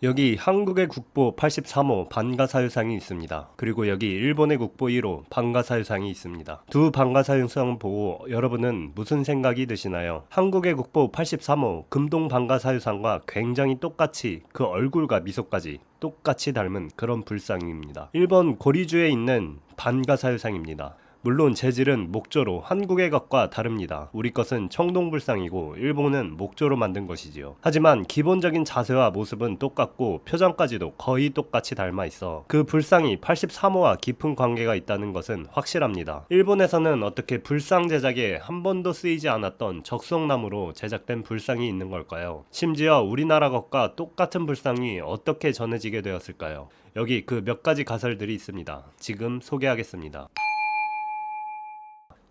여기 한국의 국보 83호 반가사유상이 있습니다. 그리고 여기 일본의 국보 1호 반가사유상이 있습니다. 두 반가사유상 보고 여러분은 무슨 생각이 드시나요? 한국의 국보 83호 금동 반가사유상과 굉장히 똑같이 그 얼굴과 미소까지 똑같이 닮은 그런 불상입니다. 일본 고리주에 있는 반가사유상입니다. 물론 재질은 목조로 한국의 것과 다릅니다. 우리 것은 청동불상이고 일본은 목조로 만든 것이지요. 하지만 기본적인 자세와 모습은 똑같고 표정까지도 거의 똑같이 닮아 있어 그 불상이 83호와 깊은 관계가 있다는 것은 확실합니다. 일본에서는 어떻게 불상 제작에 한 번도 쓰이지 않았던 적송나무로 제작된 불상이 있는 걸까요? 심지어 우리나라 것과 똑같은 불상이 어떻게 전해지게 되었을까요? 여기 그 몇 가지 가설들이 있습니다. 지금 소개하겠습니다.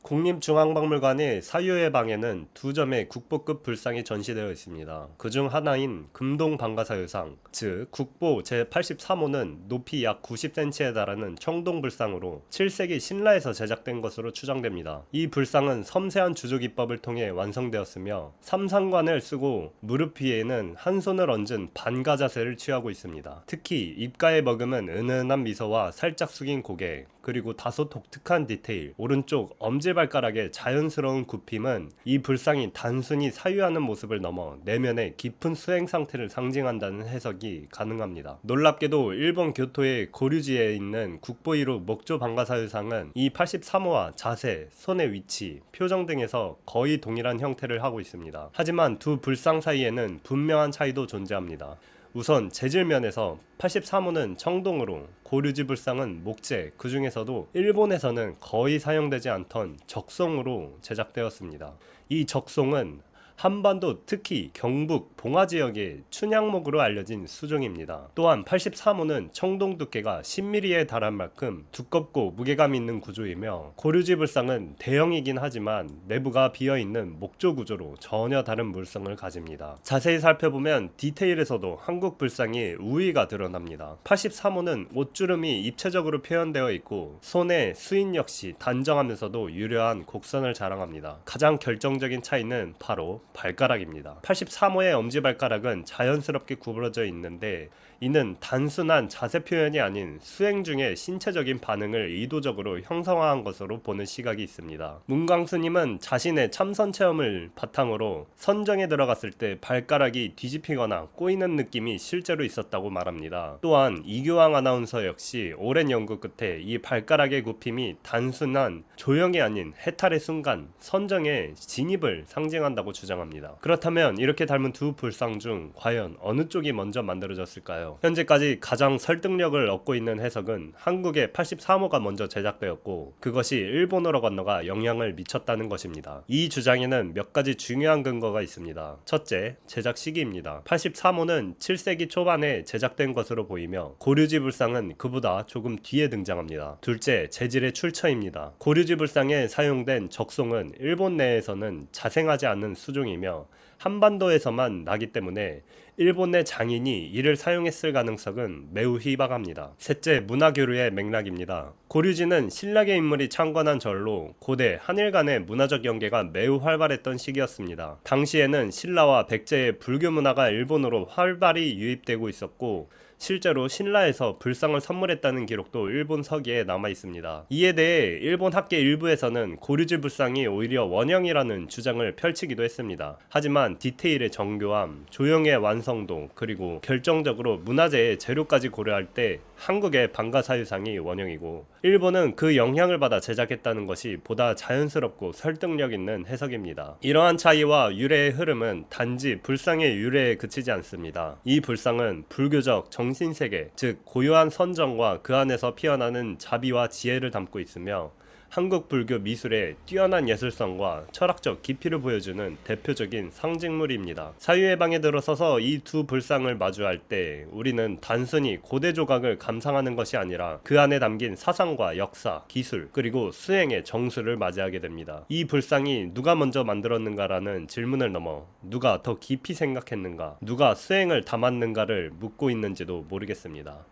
국립중앙박물관의 사유의 방에는 두 점의 국보급 불상이 전시되어 있습니다. 그중 하나인 금동 반가사유상, 즉 국보 제83호는 높이 약 90cm에 달하는 청동불상으로 7세기 신라에서 제작된 것으로 추정됩니다. 이 불상은 섬세한 주조기법을 통해 완성되었으며 삼상관을 쓰고 무릎 위에는 한 손을 얹은 반가 자세를 취하고 있습니다. 특히 입가에 머금은 은은한 미소와 살짝 숙인 고개, 그리고 다소 독특한 디테일, 오른쪽 엄지발가락의 자연스러운 굽힘은 이 불상이 단순히 사유하는 모습을 넘어 내면의 깊은 수행 상태를 상징한다는 해석이 가능합니다. 놀랍게도 일본 교토의 고류지에 있는 국보 1호 목조 반가사유상은 이 83호와 자세, 손의 위치, 표정 등에서 거의 동일한 형태를 하고 있습니다. 하지만 두 불상 사이에는 분명한 차이도 존재합니다. 우선 재질면에서 83호는 청동으로, 고류지 불상은 목재, 그 중에서도 일본에서는 거의 사용되지 않던 적송으로 제작되었습니다. 이 적송은 한반도, 특히 경북, 봉화 지역의 춘향목으로 알려진 수종입니다. 또한 83호는 청동 두께가 10mm에 달할 만큼 두껍고 무게감 있는 구조이며, 고류지 불상은 대형이긴 하지만 내부가 비어있는 목조 구조로 전혀 다른 물성을 가집니다. 자세히 살펴보면 디테일에서도 한국 불상의 우위가 드러납니다. 83호는 옷주름이 입체적으로 표현되어 있고 손의 수인 역시 단정하면서도 유려한 곡선을 자랑합니다. 가장 결정적인 차이는 바로 발가락입니다. 83호의 엄지발가락은 자연스럽게 구부러져 있는데 이는 단순한 자세 표현이 아닌 수행 중의 신체적인 반응을 의도적으로 형성화한 것으로 보는 시각이 있습니다. 문광수님은 자신의 참선 체험을 바탕으로 선정에 들어갔을 때 발가락이 뒤집히거나 꼬이는 느낌이 실제로 있었다고 말합니다. 또한 이교황 아나운서 역시 오랜 연구 끝에 이 발가락의 굽힘이 단순한 조형이 아닌 해탈의 순간, 선정의 진입을 상징한다고 주장합니다. 그렇다면 이렇게 닮은 두 불상 중 과연 어느 쪽이 먼저 만들어졌을까요? 현재까지 가장 설득력을 얻고 있는 해석은 한국의 83호가 먼저 제작되었고 그것이 일본으로 건너가 영향을 미쳤다는 것입니다. 이 주장에는 몇 가지 중요한 근거가 있습니다. 첫째, 제작 시기입니다. 83호는 7세기 초반에 제작된 것으로 보이며 고류지 불상은 그보다 조금 뒤에 등장합니다. 둘째, 재질의 출처입니다. 고류지 불상에 사용된 적송은 일본 내에서는 자생하지 않는 수종이며 한반도에서만 나기 때문에 일본 내 장인이 이를 사용했을 가능성은 매우 희박합니다. 셋째, 문화교류의 맥락입니다. 고류지는 신라계 인물이 창건한 절로 고대 한일 간의 문화적 연계가 매우 활발했던 시기였습니다. 당시에는 신라와 백제의 불교 문화가 일본으로 활발히 유입되고 있었고 실제로 신라에서 불상을 선물했다는 기록도 일본 서기에 남아 있습니다. 이에 대해 일본 학계 일부에서는 고류지 불상이 오히려 원형이라는 주장을 펼치기도 했습니다. 하지만 디테일의 정교함, 조형의 완성도, 그리고 결정적으로 문화재의 재료까지 고려할 때 한국의 반가사유상이 원형이고 일본은 그 영향을 받아 제작했다는 것이 보다 자연스럽고 설득력 있는 해석입니다. 이러한 차이와 유래의 흐름은 단지 불상의 유래에 그치지 않습니다. 이 불상은 불교적 정신세계, 즉 고유한 선정과 그 안에서 피어나는 자비와 지혜를 담고 있으며 한국 불교 미술의 뛰어난 예술성과 철학적 깊이를 보여주는 대표적인 상징물입니다. 사유의 방에 들어서서 이 두 불상을 마주할 때 우리는 단순히 고대 조각을 감상하는 것이 아니라 그 안에 담긴 사상과 역사, 기술, 그리고 수행의 정수를 맞이하게 됩니다. 이 불상이 누가 먼저 만들었는가라는 질문을 넘어 누가 더 깊이 생각했는가, 누가 수행을 담았는가를 묻고 있는지도 모르겠습니다.